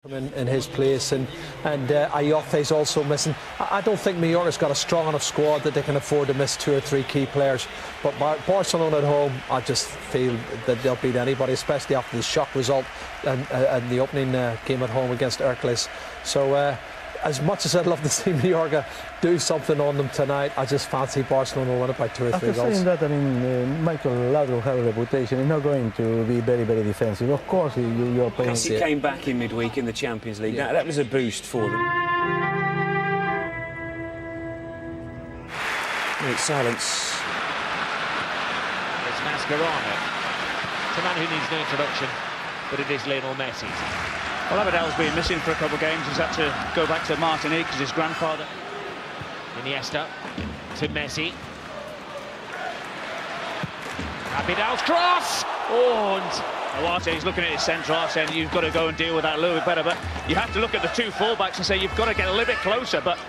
in his place, and Ayofe's also missing. I don't think Mallorca's got a strong enough squad that they can afford to miss 2 or 3 key players. But Barcelona at home, I just feel that they'll beat anybody, especially after the shock result and the opening game at home against Hercules. So as much as I'd love to see Mallorca do something on them tonight, I just fancy Barcelona will win it by 2 or 3 goals. After saying that, I mean, Michael Laudrup has a reputation. He's not going to be very, very defensive. Of course, you're playing. Messi came back in midweek in the Champions League. Yeah. That was a boost for them. It's silence. It's Mascherano. It's a man who needs no introduction, but it is Lionel Messi. Well, Abidal's been missing for a couple of games. He's had to go back to Martinique because his grandfather. Iniesta to Messi. Abidal's cross! Oh, and Duarte's looking at his centre-half saying you've got to go and deal with that a little bit better. But you have to look at the 2 full-backs and say you've got to get a little bit closer. But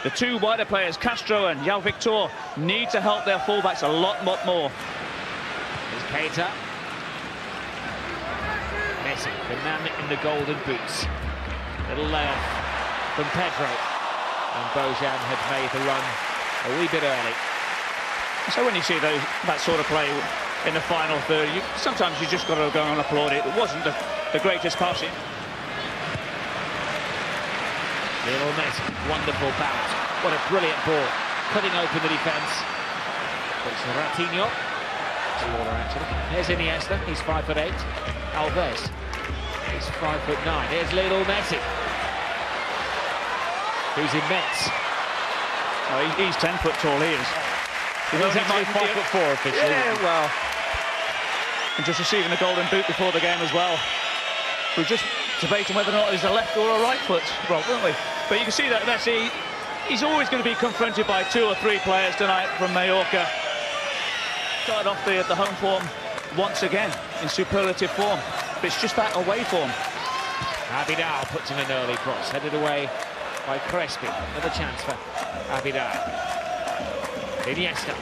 the 2 wider players, Castro and João Victor, need to help their full-backs a lot more. Here's Keita. Messi, the man in the golden boots. Little layoff from Pedro. And Bojan had made the run a wee bit early. So when you see that sort of play in the final third, sometimes you just got to go and applaud it. It wasn't the greatest passing. Lionel Messi, wonderful bounce. What a brilliant ball. Cutting open the defence. It's Ratinho. Taller, actually. Here's Iniesta, he's 5'8". Alves, he's 5'9". Here's Lionel Messi, who's immense. Oh, he's 10 foot tall, he is. He's actually 5'4" officially. Yeah, well. And just receiving the golden boot before the game as well. We were just debating whether or not he's a left or a right foot, Rob, weren't we? But you can see that Messi, he's always going to be confronted by 2 or 3 players tonight from Mallorca. Started off the home form once again in superlative form. But it's just that away form. Abidal puts in an early cross, headed away by Crespi. Another chance for Abidal. Iniesta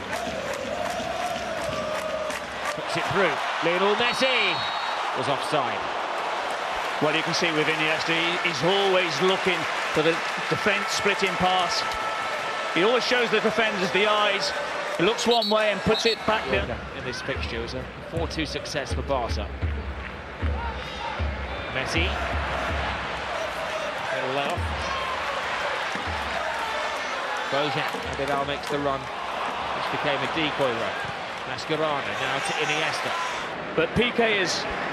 puts it through. Lionel Messi was offside. Well, you can see with Iniesta, he's always looking for the defence splitting pass. He always shows the defenders the eyes. He looks one way and puts it back there. In this fixture, it was a 4-2 success for Barca. Messi. Little layoff. Bojan. Abidal makes the run. This became a decoy run. Mascherano now to Iniesta. But Piqué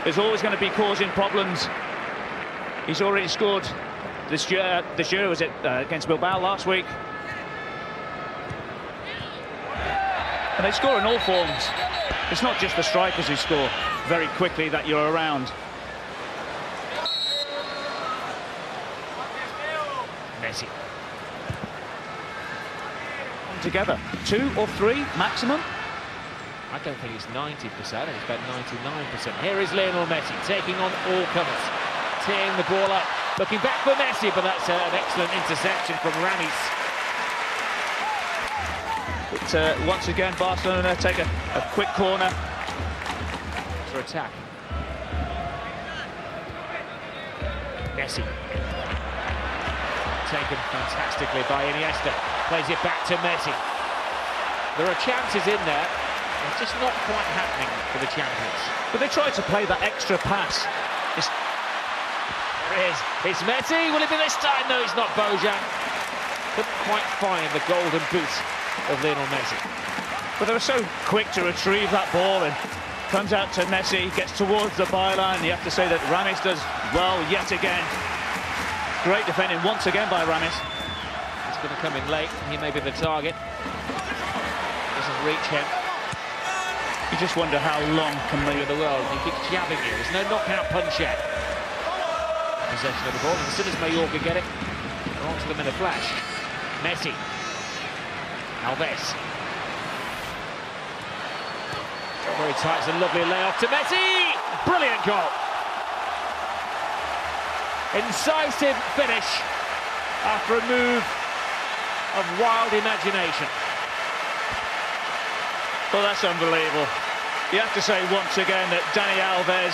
is always going to be causing problems. He's already scored this year. Was it against Bilbao last week? And they score in all forms. It's not just the strikers who score very quickly that you're around. Messi. Together, 2 or 3 maximum. I don't think it's 90%, I think it's about 99%. Here is Lionel Messi taking on all comers. Teeing the ball up, looking back for Messi, but that's an excellent interception from Ramis. But once again, Barcelona take a quick corner for attack. Messi. Taken fantastically by Iniesta. Plays it back to Messi. There are chances in there. It's just not quite happening for the champions. But they tried to play that extra pass. There it is. It's Messi. Will it be this time? No, it's not. Bojan couldn't quite find the golden boot of Lionel Messi. But they were so quick to retrieve that ball, and comes out to Messi, gets towards the byline. You have to say that Ramis does well yet again. Great defending once again by Ramis. It's going to come in late. He may be the target. Doesn't reach him. You just wonder how long can Player of the world. He keeps jabbing you. There's no knockout punch yet. Possession of the ball. And as soon as Mallorca get it, they're onto them in a flash. Messi. Alves. Very tight. It's a lovely layoff to Messi. Brilliant goal. Incisive finish after a move of wild imagination. Well, that's unbelievable. You have to say once again that Dani Alves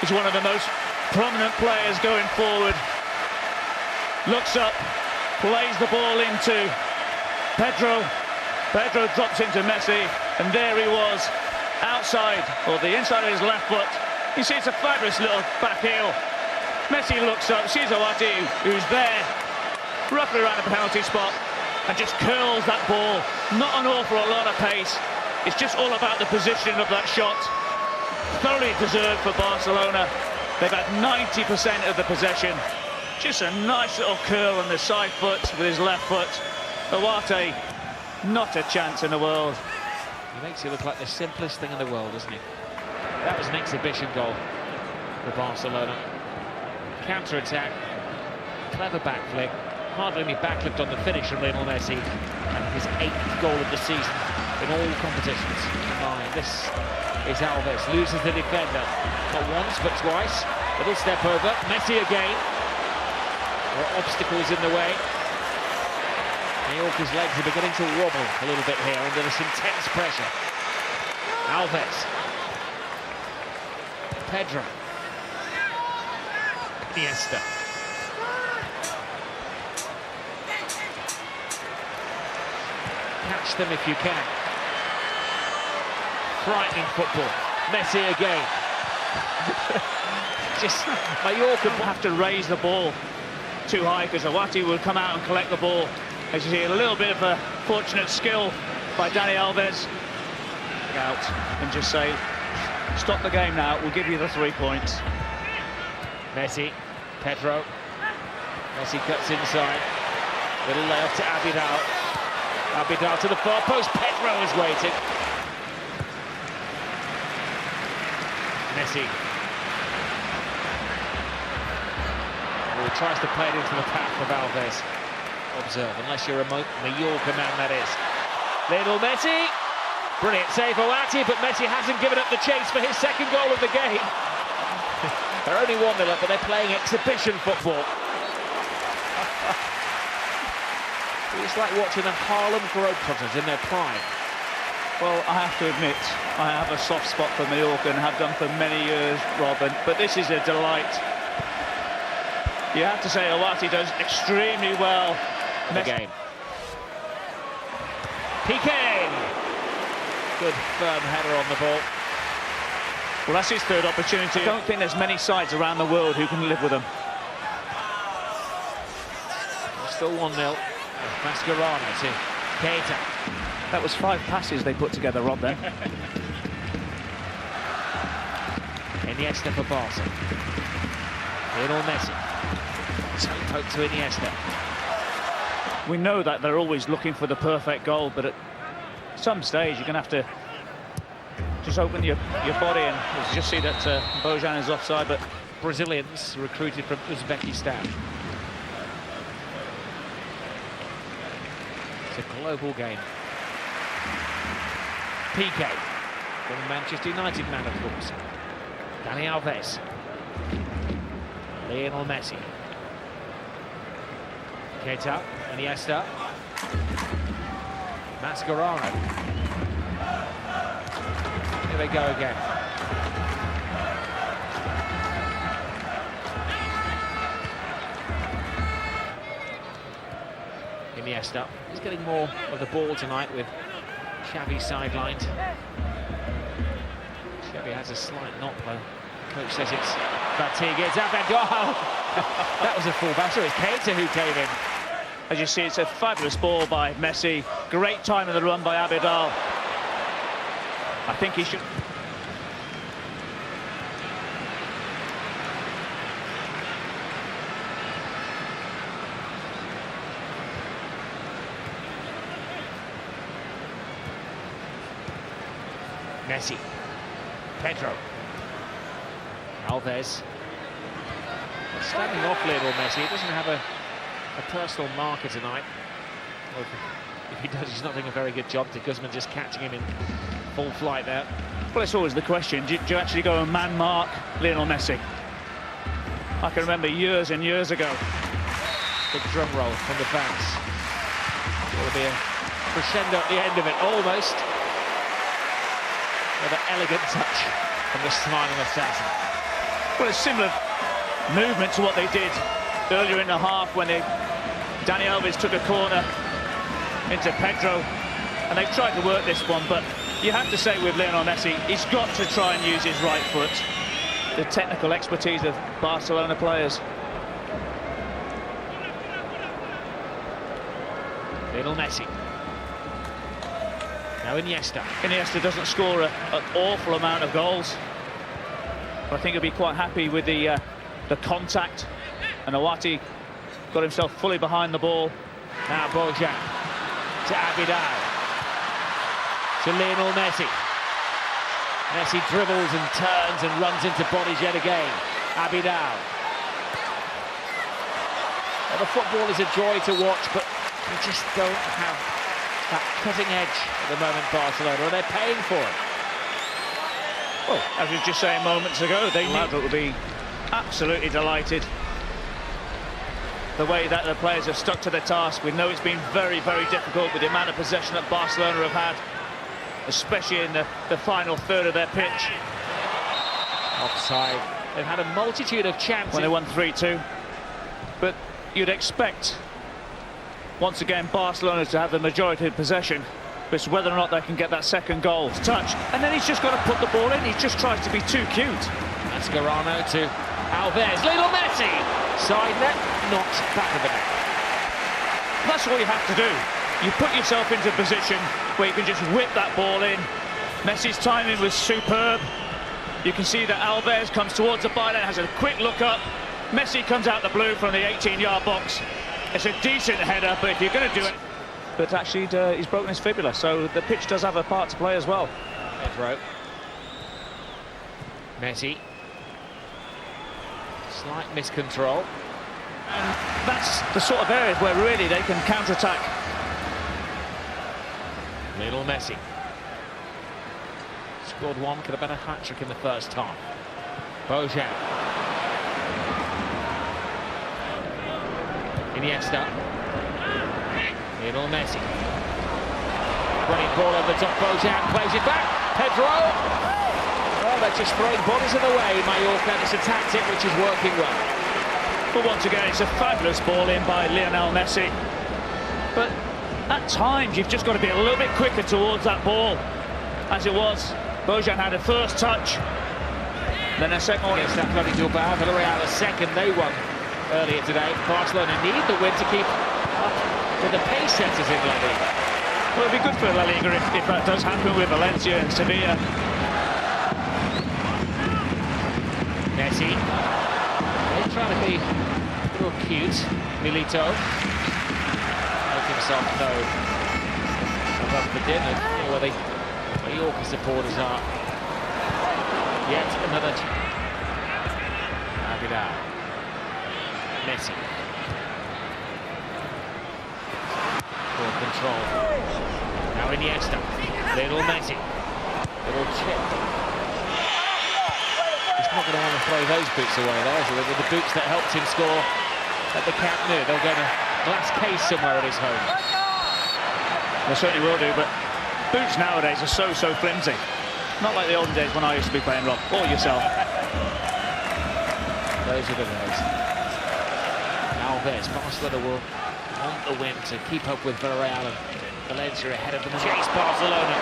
is one of the most prominent players going forward. Looks up, plays the ball into Pedro. Pedro drops into Messi, and there he was, outside, or the inside of his left foot. You see, it's a fabulous little back heel. Messi looks up, sees Owati, who's there, roughly around the penalty spot, and just curls that ball. Not an awful lot of pace. It's just all about the positioning of that shot. Thoroughly deserved for Barcelona. They've had 90% of the possession. Just a nice little curl on the side foot with his left foot. Owati, not a chance in the world. He makes it look like the simplest thing in the world, doesn't he? That was an exhibition goal for Barcelona. Counter-attack, clever backflip, hardly any backflip on the finish from Lionel Messi, and his 8th goal of the season in all competitions. This is Alves, loses the defender, not once but twice. Little step over, Messi again. There are obstacles in the way. Mallorca's legs are beginning to wobble a little bit here under this intense pressure. Alves. Pedro. Iniesta. Catch them if you can. Frightening football. Messi again. Just Mallorca will have to raise the ball too high because Owati will come out and collect the ball. As you see, a little bit of a fortunate skill by Dani Alves. Out and just say, stop the game now, we'll give you the 3 points. Messi, Pedro. Messi cuts inside. Little layoff to Abidal. Abidal to the far post. Pedro is waiting. Messi. Well, tries to play it into the path of Alves. Observe, unless you're a Mallorca man, that is. Lionel Messi. Brilliant save for Owati, but Messi hasn't given up the chase for his 2nd goal of the game. They're only 1-0 up, but they're playing exhibition football. It's like watching the Harlem Globetrotters in their prime. Well, I have to admit, I have a soft spot for Mallorca and have done for many years, Robin, but this is a delight. You have to say Owati does extremely well. The game. Piqué. Good firm header on the ball. Well, that's his 3rd opportunity. I don't think there's many sides around the world who can live with him. Still 1-0. Mascherano to Keita. That was 5 passes they put together, Rob, then. Iniesta for Barca. Lionel Messi. So poke to Iniesta. We know that they're always looking for the perfect goal, but at some stage you're going to have to just open your body, and you just see that Bojan is offside. But Brazilians recruited from Uzbekistan. It's a global game. Piqué, from Manchester United man, of course. Dani Alves. Lionel Messi. Keita, Iniesta. Mascherano. Here they go again. Iniesta. He's getting more of the ball tonight with Xavi sidelined. Xavi has a slight knock though. Coach says it's fatigue. It's Abidal. That was a full back. So it's Keita who came in. As you see, it's a fabulous ball by Messi. Great time in the run by Abidal. I think he should... Messi. Pedro. Alves. Standing off Lionel Messi. He doesn't have a personal marker tonight. Well, if he does, he's not doing a very good job. De Guzman just catching him in full flight there. Well, it's always the question, do you actually go and man mark Lionel Messi? I can remember years and years ago. Big drum roll from the fans. There'll be a crescendo at the end of it, almost. With an elegant touch from the smiling assassin. Well, it's similar movement to what they did earlier in the half when Dani Alves took a corner into Pedro, and they've tried to work this one, but you have to say with Lionel Messi, he's got to try and use his right foot. The technical expertise of Barcelona players. Lionel Messi. Now Iniesta. Iniesta doesn't score an awful amount of goals, but I think he'll be quite happy with the contact. And Awati got himself fully behind the ball. Now Bojan to Abidal. To Lionel Messi. Messi dribbles and turns and runs into bodies yet again. Abidal. Well, the football is a joy to watch, but they just don't have that cutting edge at the moment, Barcelona, and they're paying for it. Well, as we were just saying moments ago, they will be absolutely delighted. The way that the players have stuck to their task. We know it's been very, very difficult with the amount of possession that Barcelona have had, especially in the final third of their pitch. Offside. They've had a multitude of chances. When they won 3-2. But you'd expect, once again, Barcelona to have the majority of possession. But it's whether or not they can get that second goal. Touch. And then he's just got to put the ball in. He just tries to be too cute. Mascherano to Alves. Lionel Messi. Side net, not back of the net. That's all you have to do. You put yourself into a position where you can just whip that ball in. Messi's timing was superb. You can see that Alves comes towards the byline, has a quick look up. Messi comes out the blue from the 18-yard box. It's a decent header, but if you're going to do it... But actually, he's broken his fibula, so the pitch does have a part to play as well. Pedro. Messi. Slight miscontrol. And that's the sort of areas where really they can counter-attack. Lionel Messi. Scored one, could have been a hat-trick in the first half. Bojan. Iniesta. Lionel Messi. Running ball over the top, Bojan plays it back. Pedro. Well, they're just throwing bodies in the way, Mallorca. It's a tactic which is working well. But once again, it's a fabulous ball in by Lionel Messi. But at times, you've just got to be a little bit quicker towards that ball. As it was, Bojan had a first touch, then a second one. Against Athletic Bilbao, Villarreal a second. They won earlier today. Barcelona need the win to keep up with the pace setters in La Liga. Well, it'd be good for La Liga if that does happen with Valencia and Sevilla. Messi. He's trying to be a little cute. Milito. Make himself known above the dinner, where the Mallorca supporters are. Yet another. Abidal. Messi. Full control. Now Iniesta. Little Messi. Little chip. He's not going to want to throw those boots away, though, is he? With the boots that helped him score at the Camp Nou. They'll go in a glass case somewhere at his home. They certainly will do, but boots nowadays are so flimsy. Not like the olden days when I used to be playing, Rob, or yourself. Those are the days. Alves, Barcelona will want the win to keep up with Villarreal and Valencia ahead of them. Chase Barcelona.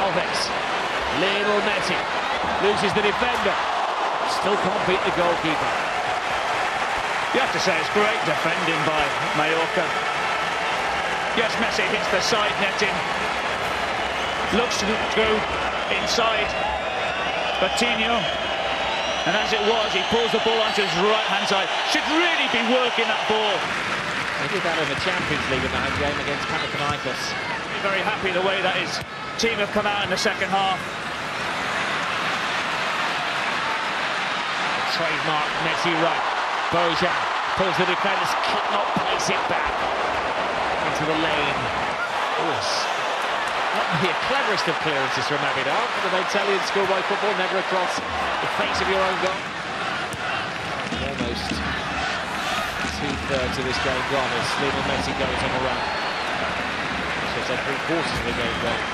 Alves. Lionel Messi. Loses the defender. Still can't beat the goalkeeper. You have to say it's great defending by Mallorca. Yes, Messi hits the side netting. Looks to go inside Coutinho. And as it was, he pulls the ball onto his right-hand side. Should really be working that ball. They did that in the Champions League in the home game against Panathinaikos. Very happy the way that his team have come out in the second half. Trademark Messi right. Bojan pulls the defenders, cannot place it back into the lane. Not the cleverest of clearances from Abidal, but the Italian schoolboy football, never across the face of your own goal. Almost two-thirds of this game gone as Lionel Messi goes on the run. So it's like 3/4 of the game gone.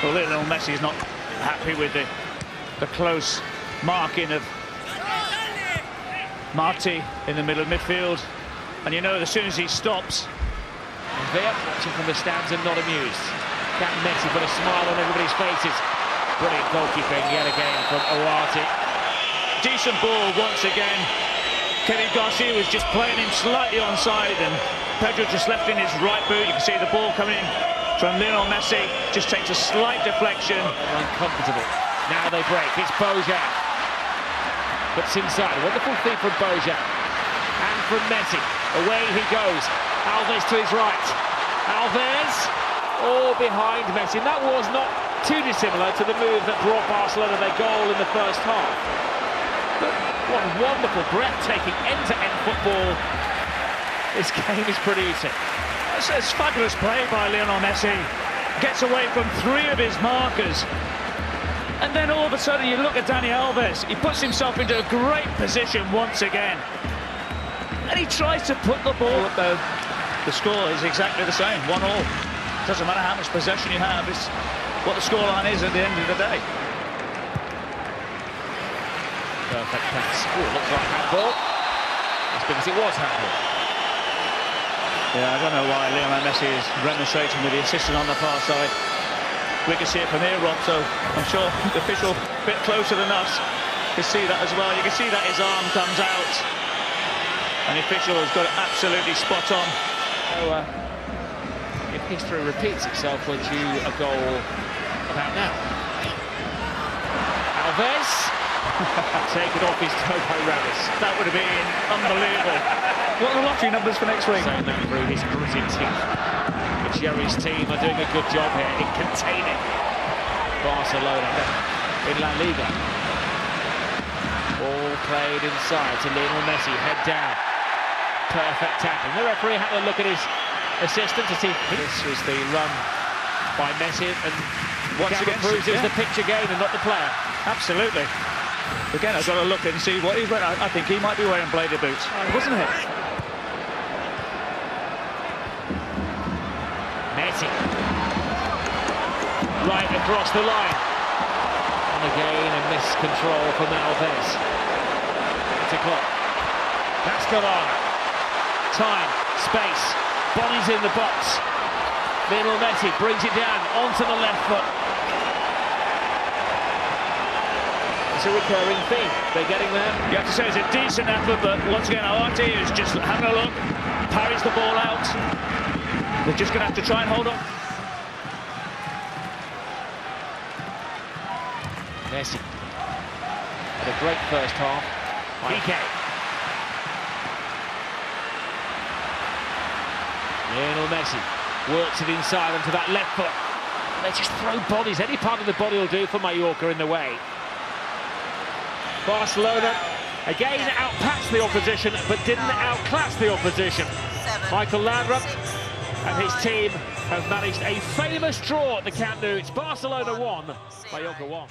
Well, Lionel Messi is not happy with the close marking of Marti in the middle of midfield. And you know, as soon as he stops... And they're watching from the stands and not amused. Can Messi put a smile on everybody's faces? Brilliant goalkeeping yet again from Owati. Decent ball once again. Kevin Garcia was just playing him slightly onside, and Pedro just left in his right boot. You can see the ball coming in from Lionel Messi. Just takes a slight deflection. Uncomfortable. Now they break. It's Bojan. Puts inside. Wonderful feed from Bojan. And from Messi. Away he goes. Alves to his right. Alves. All behind Messi. And that was not too dissimilar to the move that brought Barcelona their goal in the first half. But what wonderful, breathtaking, end-to-end football. This game is producing. It's fabulous play by Lionel Messi. Gets away from 3 of his markers. And then all of a sudden you look at Dani Alves. He puts himself into a great position once again. And he tries to put the ball up there. The score is exactly the same, 1-1. Doesn't matter how much possession you have, it's what the scoreline is at the end of the day. Perfect pass. Oh, looks like handball. That's because it was handball. Yeah, I don't know why Lionel Messi is remonstrating with the assistant on the far side. We can see it from here, Rob, so I'm sure the official a bit closer than us can see that as well. You can see that his arm comes out. And the official has got it absolutely spot on. So, if history repeats itself, we're due a goal about now. Alves. Taken off his toe by Ramos. That would have been unbelievable. What are the lottery numbers for next week? Saying that through his gritted teeth. But Jerry's team are doing a good job here in containing Barcelona in La Liga. Ball played inside to Lionel Messi, head down. Perfect tackling. The referee had a look at his assistant to see this was the run by Messi, and Once again proves it was the picture game and not the player. Absolutely. Again, I've got to look and see what he's wearing. I think he might be wearing bladed boots, wasn't it? Messi. Right across the line. And again a missed control from Alves. It's a clock. That's Cavani. Time, space. Bonnie's in the box. Lionel Messi brings it down onto the left foot. It's a recurring theme. They're getting there. You have to say it's a decent effort, but once again, Owati is just having a look, parries the ball out. They're just going to have to try and hold on. Messi had a great first half. PK. Lionel Messi works it inside onto that left foot. They just throw bodies. Any part of the body will do for Mallorca in the way. Barcelona again outpatched the opposition, but didn't outclass the opposition. Michael Laudrup and his team have managed a famous draw at the Camp Nou. It's Barcelona 1, Mallorca 1.